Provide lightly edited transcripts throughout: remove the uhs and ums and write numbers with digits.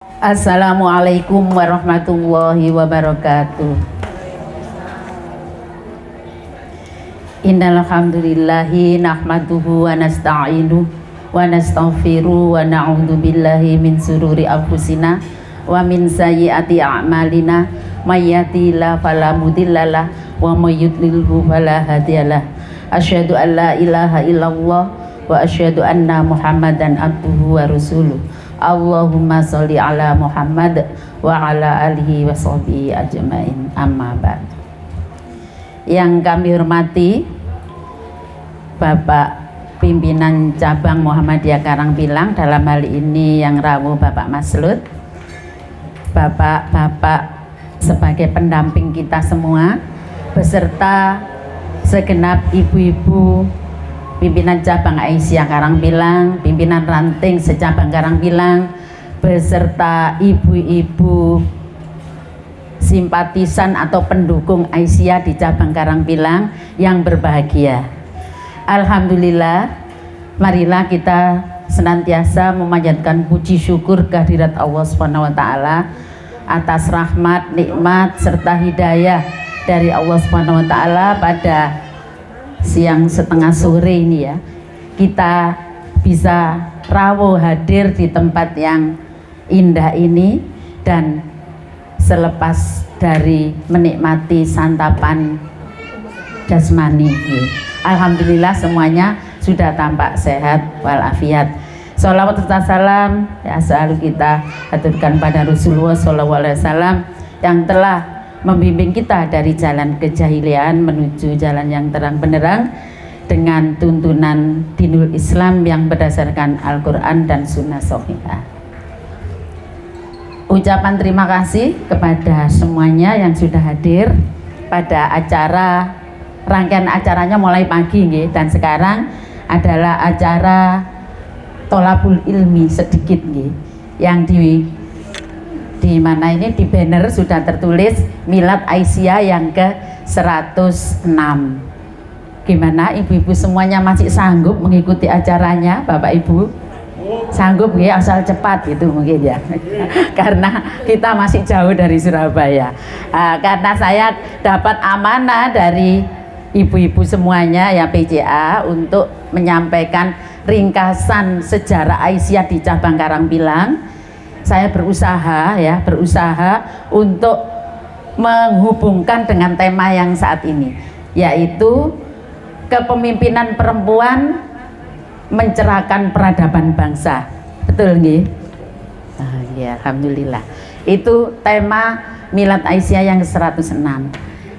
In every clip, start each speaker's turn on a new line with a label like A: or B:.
A: Assalamualaikum warahmatullahi wabarakatuh. Innal hamdalillahi nahmaduhu wa nasta'inuhu wa nastaghfiruhu wa na'udzu billahi min sururi anfusina wa min sayyiati a'malina may yahdihillahu fala mudhillalah wa may yudlilhu fala hadiyalah. Asyhadu an la ilaha illallah wa asyhadu anna Muhammadan abduhu wa rasuluh. Allahumma sholli ala Muhammad wa ala alihi wa sahbihi ajmain. Amma ba'd. Yang kami hormati Bapak Pimpinan Cabang Muhammadiyah Karangpilang, dalam hal ini yang rawuh Bapak Maslut, Bapak-bapak sebagai pendamping kita semua, beserta segenap ibu-ibu pimpinan cabang Aisyah Karangpilang, pimpinan ranting secabang Karangpilang, beserta ibu-ibu simpatisan atau pendukung Aisyah di cabang Karangpilang yang berbahagia. Alhamdulillah, marilah kita senantiasa memanjatkan puji syukur kehadirat Allah Subhanahu wa taala atas rahmat, nikmat serta hidayah dari Allah Subhanahu wa taala pada siang setengah sore ini ya. Kita bisa rawuh hadir di tempat yang indah ini, dan selepas dari menikmati santapan jasmani, alhamdulillah semuanya sudah tampak sehat walafiat. Sholawat serta salam ya selalu kita haturkan pada Rasulullah SAW yang telah membimbing kita dari jalan kejahilian menuju jalan yang terang benderang dengan tuntunan dinul Islam yang berdasarkan Al-Quran dan Sunnah Shahihah. Ucapan terima kasih kepada semuanya yang sudah hadir pada acara, rangkaian acaranya mulai pagi nggih, dan sekarang adalah acara tolabul ilmi sedikit nggih, yang di mana ini di banner sudah tertulis Milad Aisyah yang ke-106. Gimana ibu-ibu semuanya masih sanggup mengikuti acaranya? Bapak Ibu sanggup nggih, asal cepat gitu mungkin ya. Karena kita masih jauh dari Surabaya. Karena saya dapat amanah dari ibu-ibu semuanya ya PCA untuk menyampaikan ringkasan sejarah Aisyah di cabang Karangpilang. Saya berusaha untuk menghubungkan dengan tema yang saat ini, yaitu kepemimpinan perempuan mencerahkan peradaban bangsa. Betul nggih? Ya, alhamdulillah. Itu tema Milad Aisyah yang ke-106.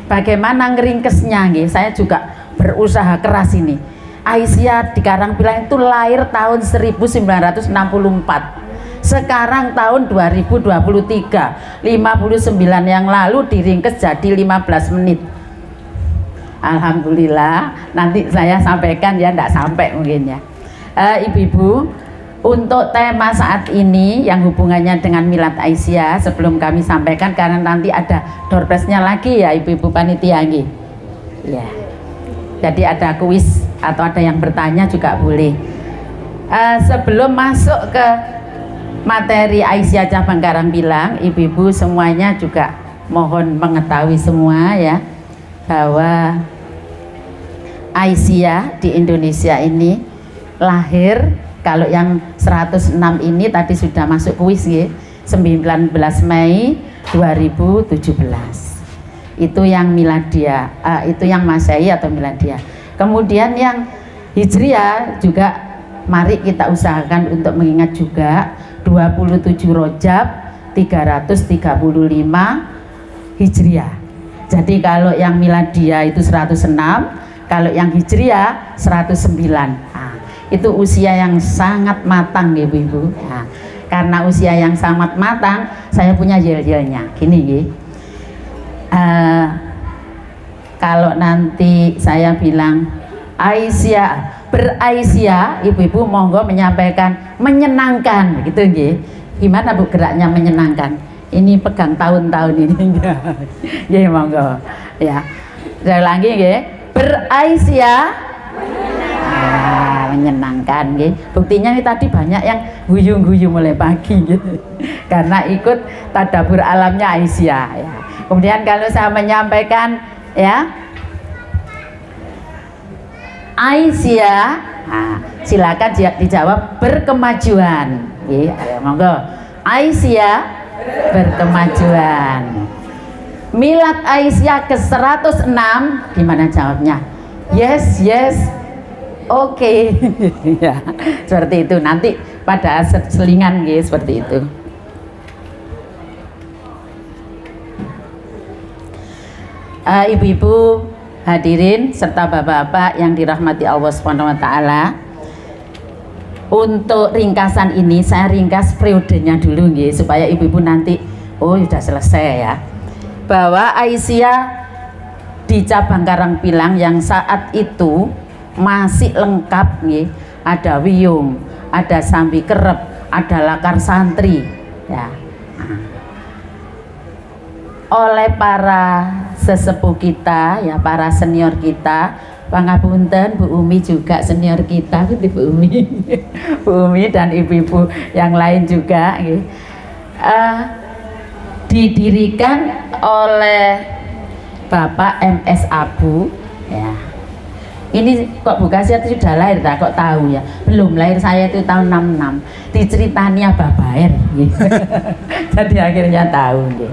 A: Bagaimana ngeringkesnya nggih? Saya juga berusaha keras ini. Aisyah di Karangpilang itu lahir tahun 1964. Sekarang tahun 2023, 59 yang lalu diringkes jadi 15 menit. Alhamdulillah, nanti saya sampaikan ya, enggak sampai mungkin ya. Ibu-ibu, untuk tema saat ini yang hubungannya dengan Milad Aisyah, sebelum kami sampaikan karena nanti ada door prize-nya lagi ya ibu-ibu panitia nggih. Ya. Jadi ada kuis atau ada yang bertanya juga boleh. Sebelum masuk ke materi Aisyah cabang Karangpilang, ibu-ibu semuanya juga mohon mengetahui semua ya, bahwa Aisyah di Indonesia ini lahir, kalau yang 106 ini tadi sudah masuk kuis ya, 19 Mei 2017. Itu yang miladiah, itu yang Masehi atau miladiah. Kemudian yang Hijriah juga mari kita usahakan untuk mengingat juga 27 Rajab 335 Hijriah. Jadi kalau yang miladiah itu 106, kalau yang Hijriah 109. Itu usia yang sangat matang ibu-ibu. Karena usia yang sangat matang, saya punya yel-yelnya. Gini nggih. Kalau nanti saya bilang Aisyah, beraisyah, ibu-ibu monggo menyampaikan menyenangkan, gitu nggih. Gimana Bu geraknya menyenangkan? Ini pegang tahun-tahun ini. Nggih monggo. Ya. Saya lagi nggih. Beraisyah menyenangkan nggih. Buktinya ini tadi banyak yang guyu-guyu mulai pagi gitu. Karena ikut tadabbur alamnya Aisyah ya. Kemudian kalau saya menyampaikan ya Aisyah, nah, silakan dijawab berkemajuan. Nggih, ayo monggo. Aisyah berkemajuan. Milad Aisyah ke-106, gimana jawabnya? Yes, yes. Oke. Ya, seperti itu. Nanti pada selingan nggih seperti itu. Ibu-ibu hadirin serta bapak-bapak yang dirahmati Allah Subhanahu wa taala. Untuk ringkasan ini saya ringkas periodenya dulu nggih supaya ibu-ibu nanti sudah selesai ya. Bahwa Aisyah di cabang Karangpilang yang saat itu masih lengkap nggih, ada wiyung, ada sambi kerep, ada lakar santri ya. Oleh para sesepuh kita ya, para senior kita, pangapunten Bu Umi juga senior kita, Bu Umi Bu Umi dan ibu-ibu yang lain juga didirikan oleh Bapak MS Abu ya. Ini kok Bu Kasih itu sudah lahir tak kok tahu ya? Belum lahir, saya itu tahun 66. Diceritani Abah Baer gitu. Jadi akhirnya tahu gitu.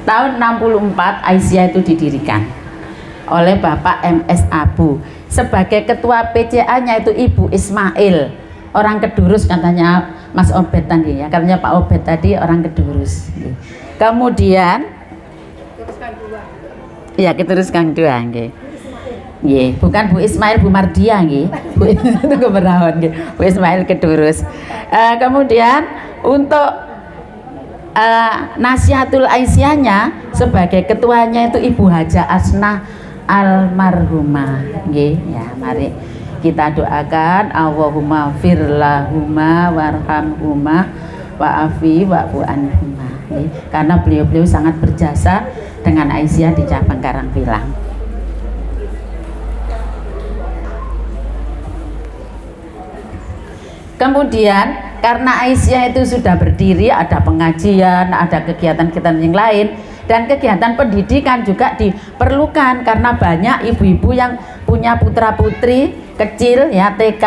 A: Tahun 64 Aisyah itu didirikan oleh Bapak MS Abu. Sebagai ketua PCA-nya itu Ibu Ismail, orang Kedurus katanya Mas Obed tadi ya, katanya Pak Obed tadi orang Kedurus. Kemudian ya Kedurus Kang Dua nggih. Nggih, bukan Bu Ismail, Bu Mardia nggih. Bu itu keberahon nggih. Bu Ismail Kedurus. Kemudian untuk Nasihatul Aisyahnya sebagai ketuanya itu Ibu Haja Asna almarhumah nggih ya. Mari kita doakan Allahumma firlahuma warhamhuma wa'afi wa'fu anhuma nggih, karena beliau-beliau sangat berjasa dengan Aisyah di cabang Karangpilang. Kemudian karena Aisyah itu sudah berdiri, ada pengajian, ada kegiatan-kegiatan yang lain, dan kegiatan pendidikan juga diperlukan karena banyak ibu-ibu yang punya putra-putri kecil ya TK,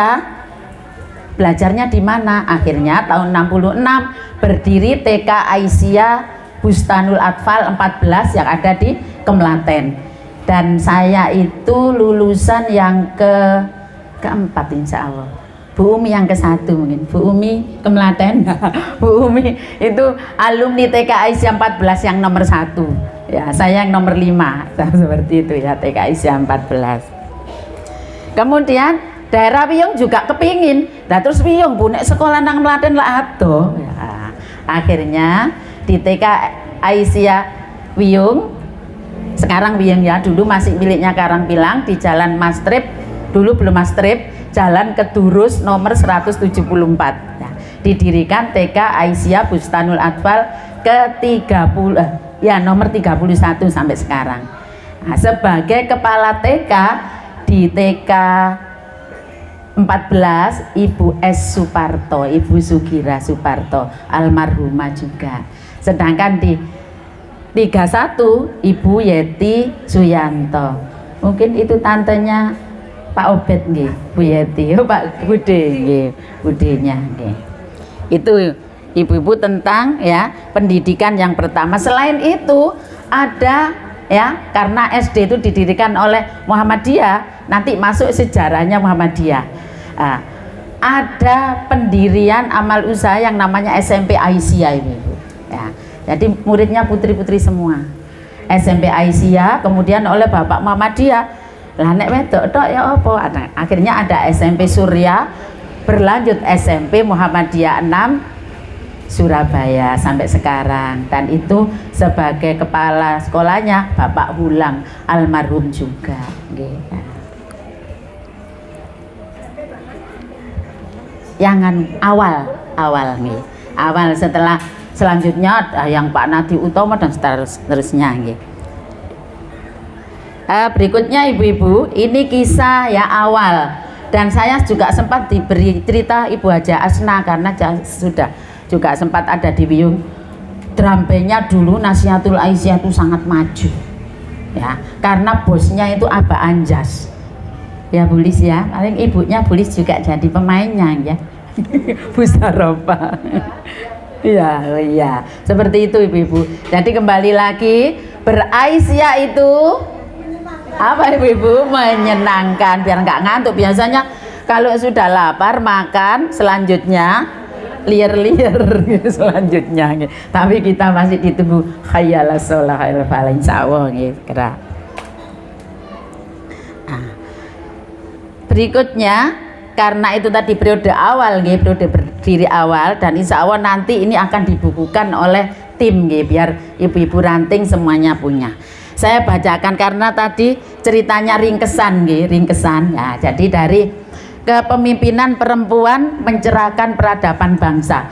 A: belajarnya di mana? Akhirnya tahun 66 berdiri TK Aisyah Bustanul Atfal 14 yang ada di Kemlaten, dan saya itu lulusan yang keempat insya Allah. Bu Umi yang ke-1 mungkin, Bu Umi Kemlaten. Bu Umi itu alumni TK Aisyah 14 yang nomor 1 ya, saya yang nomor 5 seperti itu ya, TK Aisyah 14. Kemudian daerah Wiyung juga kepingin, nah terus Wiyung Bu nek sekolah nang Mlaten lah adoh ya. Akhirnya di TK Aisyah Wiyung, sekarang Wiyung ya, dulu masih miliknya Karangpilang, di Jalan Mastrip, dulu belum Mastrip, Jalan Kedurus nomor 174 ya, didirikan TK Aisyah Bustanul Atfal ke-30 ya, nomor 31 sampai sekarang. Nah, sebagai kepala TK di TK 14 Ibu S Suparto, Ibu Sugira Suparto almarhumah juga. Sedangkan di 31 Ibu Yeti Suyanto, mungkin itu tantenya Pak Obed nggih, Bu Yeti, Pak Bude nggih, budenya nggih. Itu ibu-ibu tentang ya pendidikan yang pertama. Selain itu ada ya, karena SD itu didirikan oleh Muhammadiyah, nanti masuk sejarahnya Muhammadiyah. Ada pendirian amal usaha yang namanya SMP Aisyah ini, ya. Jadi muridnya putri-putri semua. SMP Aisyah, kemudian oleh Bapak Muhammadiyah. Lah nek wedok tok ya apa? Akhirnya ada SMP Surya, berlanjut SMP Muhammadiyah 6 Surabaya sampai sekarang, dan itu sebagai kepala sekolahnya Bapak Hulang almarhum juga. Yang awal nih, awal setelah selanjutnya yang Pak Nadi Utomo dan seterusnya nggih. Berikutnya ibu-ibu, ini kisah ya awal Dan saya juga sempat diberi cerita Ibu Haja Asna karena sudah juga sempat ada di Wiyung. Drum bandnya dulu Nasihatul Aisyah itu sangat maju ya, karena bosnya itu Aba Anjas ya Bulis ya, paling ibunya Bulis juga jadi pemainnya ya. Bu Saropa. Ya, oh iya, seperti itu ibu-ibu. Jadi kembali lagi, beraisyah itu apa ibu-ibu? Menyenangkan, biar nggak ngantuk. Biasanya kalau sudah lapar makan, selanjutnya liar-liar gitu selanjutnya gitu. Tapi kita masih ditunggu khayal sholah khayal falah insyaallah gitu. Nah, berikutnya karena itu tadi periode awal gitu, periode berdiri awal, dan insya Allah nanti ini akan dibukukan oleh tim gitu, biar ibu-ibu ranting semuanya punya. Saya bacakan karena tadi ceritanya ringkesan gitu, ringkesan ya. Jadi dari kepemimpinan perempuan mencerahkan peradaban bangsa.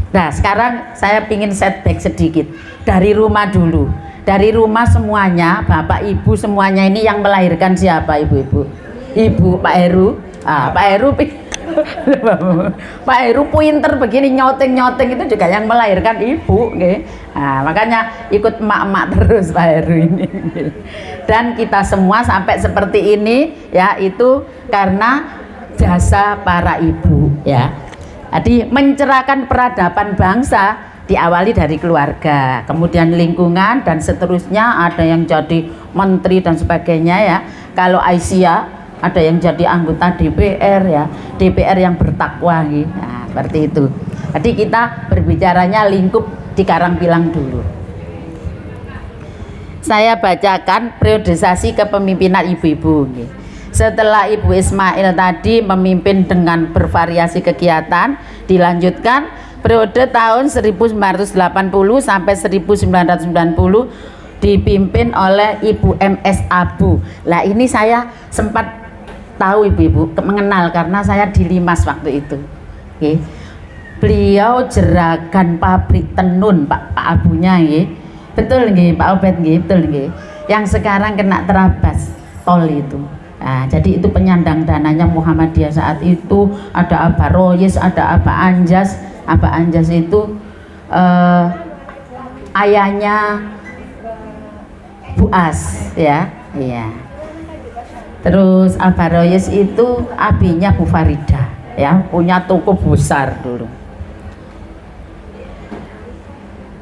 A: Nah sekarang saya ingin setback sedikit dari rumah dulu. Dari rumah semuanya, bapak ibu semuanya ini yang melahirkan siapa ibu-ibu? Ibu Pak Heru. Pak Heru Pak Heru pinter begini, nyoteng-nyoteng itu juga yang melahirkan ibu okay. Nah, makanya ikut emak-emak terus Pak Heru ini. Dan kita semua sampai seperti ini ya, itu karena jasa para ibu ya. Jadi mencerahkan peradaban bangsa diawali dari keluarga, kemudian lingkungan dan seterusnya, ada yang jadi menteri dan sebagainya ya. Kalau Aisyah ada yang jadi anggota DPR ya, DPR yang bertakwa gitu. Nah, seperti itu. Jadi kita berbicaranya lingkup di Karangpilang dulu. Saya bacakan periodisasi kepemimpinan ibu-ibu gitu. Setelah Ibu Ismail tadi memimpin dengan bervariasi kegiatan, dilanjutkan periode tahun 1980 sampai 1990 dipimpin oleh Ibu MS Abu. Lah ini saya sempat tahu ibu-ibu, mengenal karena saya di Limas waktu itu. Okay. Beliau jeragan pabrik tenun Pak Abunya nggih. Betul nggih Pak Obed nggih, betul nggih. Yang sekarang kena terabas tol itu. Nah, jadi itu penyandang dananya Muhammadiyah saat itu. Ada Aba Royes, ada Aba Anjas. Aba Anjas itu ayahnya Bu As ya, iya. Terus Aba Royes itu abinya Bu Farida ya, punya toko besar dulu.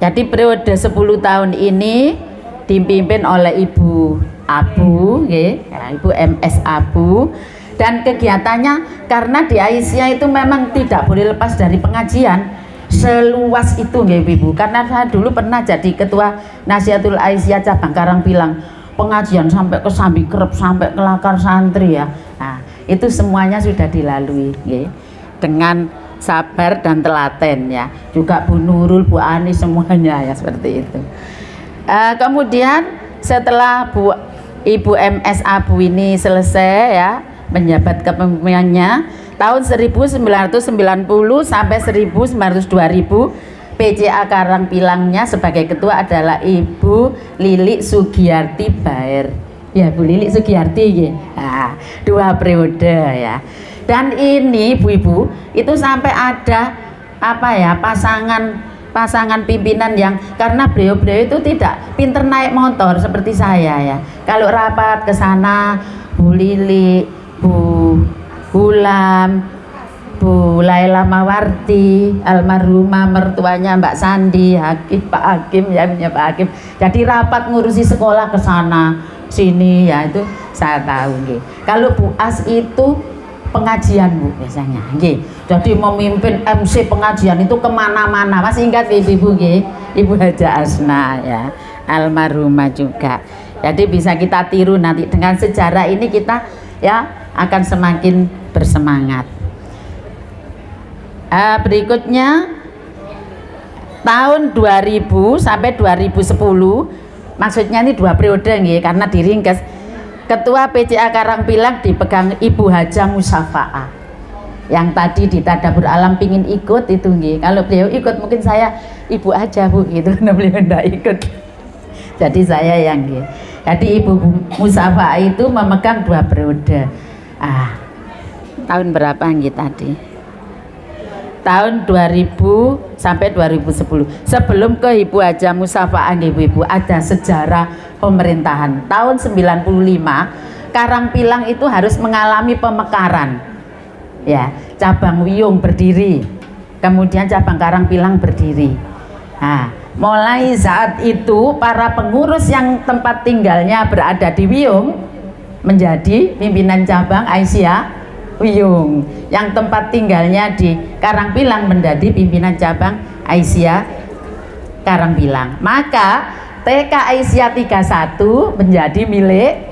A: Jadi periode 10 tahun ini dipimpin oleh Ibu Abu, ya, Ibu MS Abu, dan kegiatannya karena di Aisyah itu memang tidak boleh lepas dari pengajian seluas itu, ya Ibu. Karena saya dulu pernah jadi ketua Nasihatul Aisyah cabang Karangpilang, pengajian sampai ke Sambi Kerep, sampai ke Lakar Santri ya. Nah, itu semuanya sudah dilalui, ya, dengan sabar dan telaten ya. Juga Bu Nurul, Bu Ani semuanya ya seperti itu. Kemudian setelah Ibu MS Abu ini selesai ya menjabat kepemimpinannya tahun 1990 sampai 2000 PCA Karangpilangnya sebagai ketua adalah Ibu Lili Sugiyarti Baer. Ya Bu Lili Sugiyarti ya. Nah, 2 periode ya. Dan ini ibu-ibu itu sampai ada apa ya, pasangan pimpinan yang karena beliau-beliau itu tidak pinter naik motor seperti saya ya. Kalau rapat ke sana Bu Lili, Bu Hulam, Bu Laila Mawarti, almarhumah mertuanya Mbak Sandi, Pak Hakim ya, punya Pak Hakim. Jadi rapat ngurusi sekolah ke sana sini ya, itu saya tahu nggih. Kalau Bu As itu pengajian Bu biasanya nggih. Jadi memimpin MC pengajian itu kemana-mana. Masih ingat ibu-ibu nggih? Ibu Haja Asna ya, almarhumah juga. Jadi bisa kita tiru nanti dengan sejarah ini, kita ya akan semakin bersemangat. Berikutnya tahun 2000 sampai 2010, maksudnya ini 2 periode nggih karena diringkes. Ketua PCA Karangpilang dipegang Ibu Haja Musafa'ah yang tadi di Tadabur Alam pingin ikut itu nggih. Kalau beliau ikut mungkin saya Ibu aja Bu gitu, karena beliau enggak ikut. Jadi saya yang nggih. Jadi Ibu Musafa'ah itu memegang 2 periode. tahun berapa nggih tadi? Tahun 2000 sampai 2010. Sebelum ke Ibu Haja Musafaah Ibu-ibu, ada sejarah pemerintahan. Tahun 95 Karangpilang itu harus mengalami pemekaran. Ya, cabang Wiyung berdiri. Kemudian cabang Karangpilang berdiri. Nah, mulai saat itu para pengurus yang tempat tinggalnya berada di Wiyung menjadi pimpinan cabang Aisyah Wiyung, yang tempat tinggalnya di Karangpilang menjadi pimpinan cabang Aisyah Karangpilang. Maka TK Aisyah 31 menjadi milik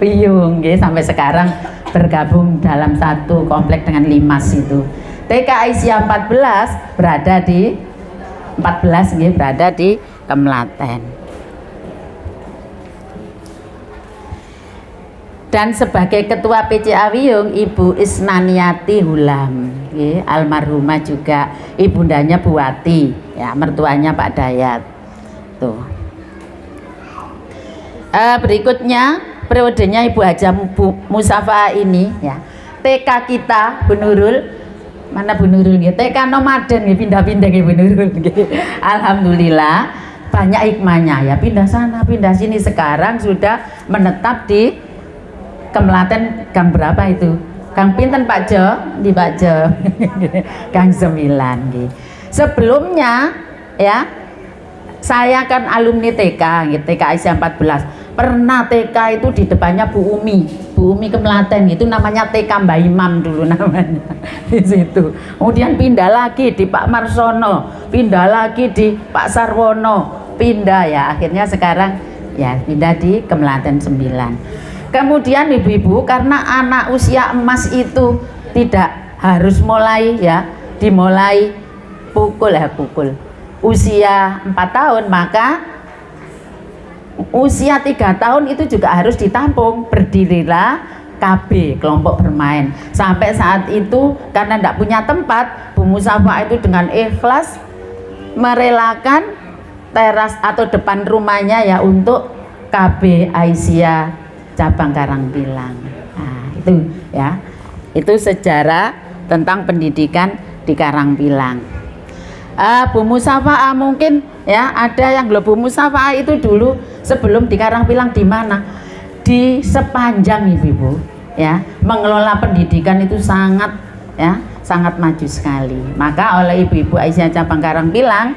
A: Wiyung, sampai sekarang bergabung dalam satu komplek dengan Limas itu. TK Aisyah 14 berada di Kemlaten. Dan sebagai ketua PCA Wiyung Ibu Isnaniati Hulam, almarhumah juga, ibundanya Buati, ya, mertuanya Pak Dayat. Tuh. Berikutnya periodenya Ibu Haja Musafaah ini, ya. TK kita Bu Nurul, mana Bu Nurul ya? TK nomaden ya, pindah-pindah ya Bu Nurul. Alhamdulillah banyak hikmahnya ya, pindah sana pindah sini, sekarang sudah menetap di Kemlaten. Gang berapa itu? Gang pinten Pak Jo? Di Pak Jo. Gang 9 gitu. Sebelumnya ya, saya kan alumni TK gitu, TK Aisyah 14. Pernah TK itu di depannya Bu Umi Kemlaten, itu namanya TK Mbak Imam dulu namanya. Di situ. Kemudian pindah lagi di Pak Marsono, pindah lagi di Pak Sarwono, pindah ya, akhirnya sekarang ya pindah di Kemlaten 9. Kemudian ibu-ibu, karena anak usia emas itu tidak harus mulai ya, dimulai pukul usia 4 tahun, maka usia 3 tahun itu juga harus ditampung. Berdirilah KB, kelompok bermain. Sampai saat itu karena tidak punya tempat, Bu Musafaah itu dengan ikhlas merelakan teras atau depan rumahnya ya untuk KB Aisyah cabang Karangpilang. Nah, itu ya, itu sejarah tentang pendidikan di Karangpilang. Bu Musafaah mungkin ya, ada yang belum. Bu Musafaah itu dulu sebelum di Karangpilang di mana? Di Sepanjang ibu-ibu ya, mengelola pendidikan itu sangat ya, sangat maju sekali. Maka oleh ibu-ibu Aisyah cabang Karangpilang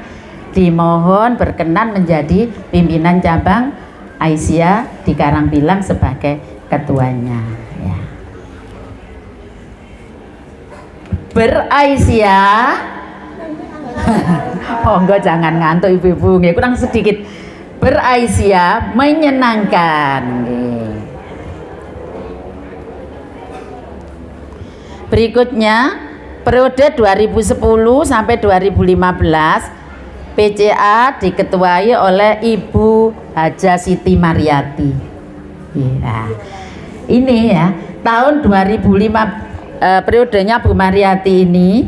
A: dimohon berkenan menjadi pimpinan cabang Aisyah di Karangpilang sebagai ketuanya ya. Beraisyah oh enggak, jangan ngantuk ibu-ibu, kurang sedikit. Beraisyah menyenangkan. Berikutnya periode 2010 sampai 2015 PCA diketuai oleh Ibu Haja Siti Mariati. Ya. Ini ya, tahun 2005 periodenya Bu Mariati ini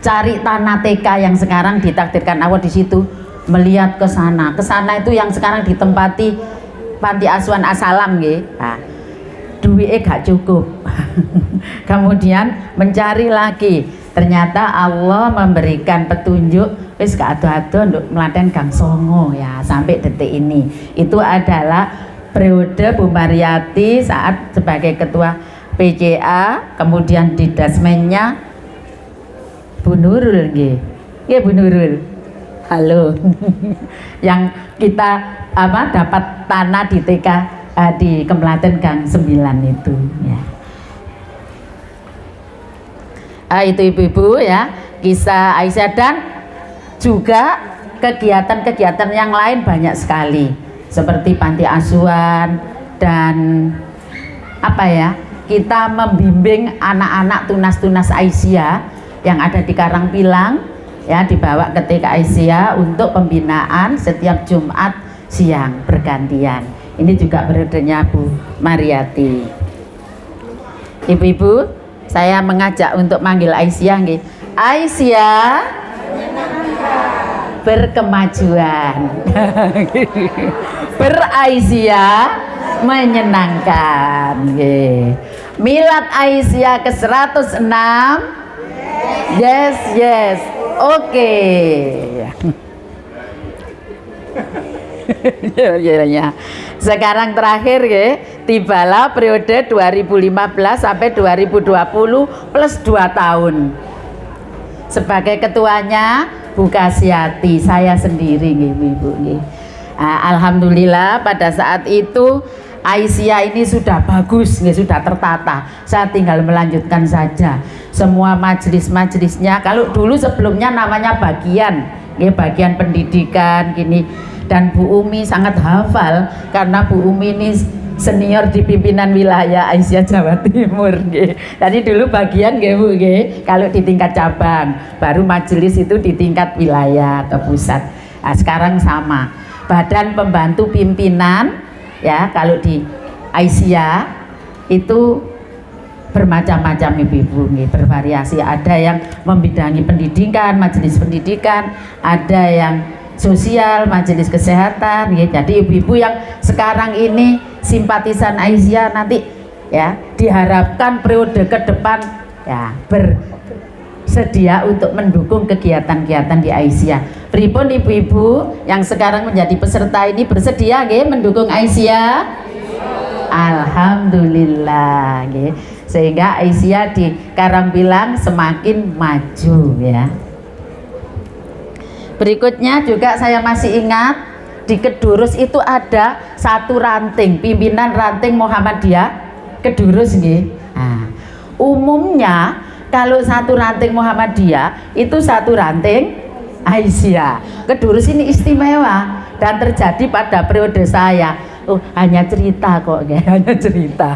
A: cari tanah TK yang sekarang ditakdirkan Allah di situ, melihat ke sana. Ke sana itu yang sekarang ditempati Panti Asuhan Asalam nggih. Nah, duitnya gak cukup. Kemudian mencari lagi. Ternyata Allah memberikan petunjuk, wis gak ado-ado untuk Mlaten Gang Songo ya, sampai detik ini. Itu adalah periode Bu Mariati saat sebagai ketua PCA, kemudian di dasmennya Bu Nurul nggih. Nggih Bu Nurul. Halo. Yang kita dapat tanah di TK di Kemlaten Gang 9 itu ya. Itu ibu-ibu ya, kisah Aisyah, dan juga kegiatan-kegiatan yang lain banyak sekali seperti panti asuhan dan kita membimbing anak-anak tunas-tunas Aisyah yang ada di Karangpilang ya, dibawa ke TK Aisyah untuk pembinaan setiap Jumat siang bergantian. Ini juga periodenya Bu Mariati. Ibu-ibu, saya mengajak untuk manggil Aisyah nggih. Aisyah berkemajuan. Beraisyah menyenangkan nggih. Milad Aisyah ke-106. Yes, yes. Oke. Ya. Sekarang terakhir ya, tibalah periode 2015 sampai 2020 plus 2 tahun. Sebagai ketuanya Bu Kasiati, saya sendiri Ibu. Alhamdulillah pada saat itu Aisyah ini sudah bagus, sudah tertata. Saya tinggal melanjutkan saja. Semua majelis-majelisnya, kalau dulu sebelumnya namanya bagian pendidikan gini. Dan Bu Umi sangat hafal karena Bu Umi ini senior di pimpinan wilayah Aisyah Jawa Timur. Jadi dulu bagian Bu, kalau di tingkat cabang, baru majelis itu di tingkat wilayah atau pusat. Nah, sekarang sama. Badan pembantu pimpinan ya, kalau di Aisyah itu bermacam-macam Ibu, bervariasi. Ada yang membidangi pendidikan, majelis pendidikan, ada yang sosial, majelis kesehatan ya. Jadi ibu-ibu yang sekarang ini simpatisan Aisyah nanti ya, diharapkan periode ke depan ya bersedia untuk mendukung kegiatan-kegiatan di Aisyah. Pripun ibu-ibu yang sekarang menjadi peserta ini bersedia mendukung Aisyah? Alhamdulillah sehingga Aisyah di Karangpilang semakin maju ya. Berikutnya juga saya masih ingat di Kedurus itu ada satu ranting, pimpinan ranting Muhammadiyah Kedurus Nah, umumnya kalau satu ranting Muhammadiyah itu satu ranting Aisyah. Kedurus ini istimewa dan terjadi pada periode saya. Hanya cerita kok hanya cerita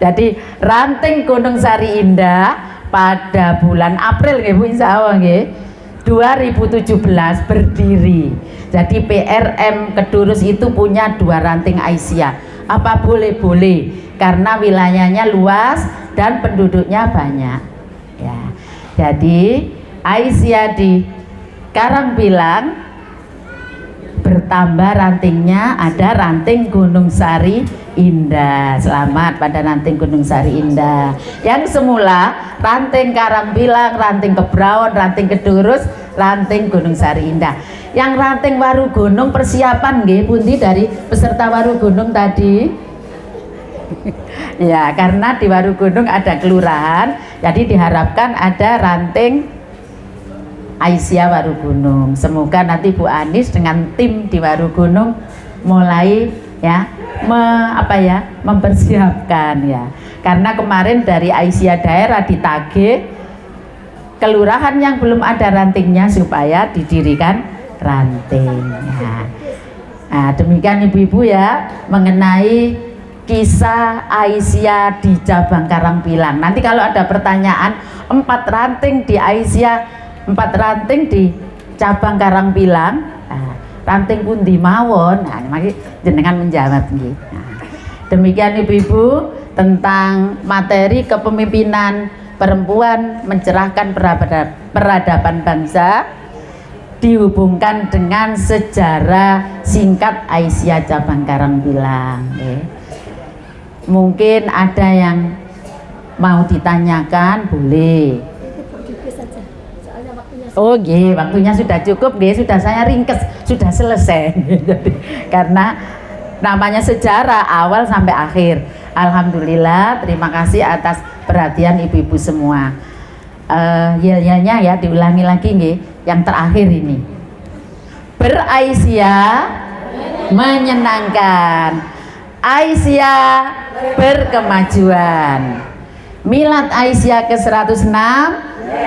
A: Jadi ranting Gunung Sari Indah pada bulan April Bu insyaallah 2017 berdiri. Jadi PRM Kedurus itu punya 2 ranting Aisyah. Apa boleh? Boleh, karena wilayahnya luas dan penduduknya banyak ya. Jadi Aisyah di Karangpilang bertambah rantingnya, ada ranting Gunung Sari Indah. Selamat pada ranting Gunung Sari Indah. Yang semula ranting Karangpilang, ranting Kebraon, ranting Kedurus, ranting Gunung Sari Indah. Yang ranting Warugunung persiapan pundi dari peserta Warugunung tadi? Ya, karena di Warugunung ada kelurahan, jadi diharapkan ada ranting Aisyah Warugunung. Semoga nanti Bu Anis dengan tim di Warugunung mulai ya mempersiapkan ya. Karena kemarin dari Aisyah daerah ditagih kelurahan yang belum ada rantingnya supaya didirikan ranting. Nah, demikian ibu-ibu ya mengenai kisah Aisyah di cabang Karangpilang. Nanti kalau ada pertanyaan 4 ranting di Aisyah, 4 ranting di cabang Karangpilang, ranting pundi mawon, mari jenengan menjawab demikian ibu-ibu tentang materi kepemimpinan perempuan mencerahkan peradaban bangsa dihubungkan dengan sejarah singkat Aisyah cabang Karangpilang. Mungkin ada yang mau ditanyakan, boleh. Waktunya sudah cukup sudah saya ringkes, sudah selesai. Jadi, karena namanya sejarah awal sampai akhir. Alhamdulillah, terima kasih atas perhatian ibu-ibu semua. Yel-yelnya ya diulangi lagi yang terakhir ini. Beraisyah menyenangkan, Aisyah berkemajuan. Milad Aisyah ke-106.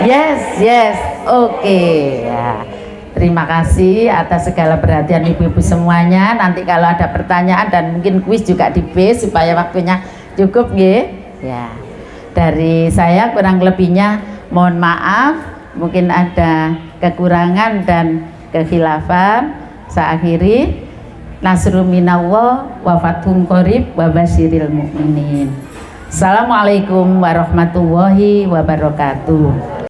A: Yes, oke ya. Terima kasih atas segala perhatian ibu-ibu semuanya. Nanti kalau ada pertanyaan dan mungkin kuis juga di base supaya waktunya cukup ya. Dari saya kurang lebihnya mohon maaf, mungkin ada kekurangan dan kekhilafan. Saya akhiri, nasrun minallah wa fathun qarib wa basyiril mu'minin. Assalamualaikum warahmatullahi wabarakatuh.